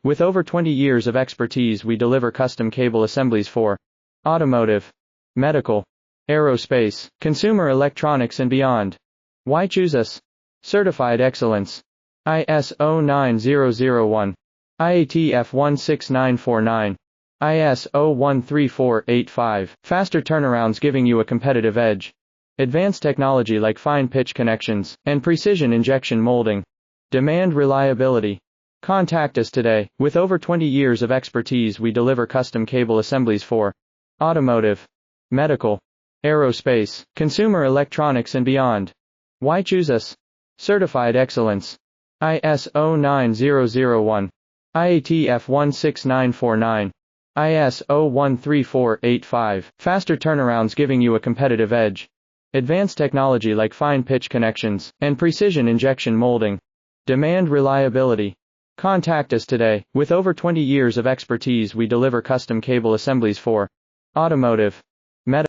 With over 20 years of expertise, we deliver custom cable assemblies for automotive, medical, aerospace, consumer electronics and beyond. Why choose us? Certified excellence. ISO 9001, IATF 16949, ISO 13485. Faster turnarounds giving you a competitive edge. Advanced technology like fine pitch connections and precision injection molding. Demand reliability. Contact us today. With over 20 years of expertise, we deliver custom cable assemblies for automotive, medical, aerospace, consumer electronics and beyond. Why choose us? Certified excellence. ISO 9001, IATF 16949, ISO 13485. Faster turnarounds giving you a competitive edge. Advanced technology like fine pitch connections and precision injection molding. Demand reliability. Contact us today. With over 20 years of expertise, we deliver custom cable assemblies for automotive,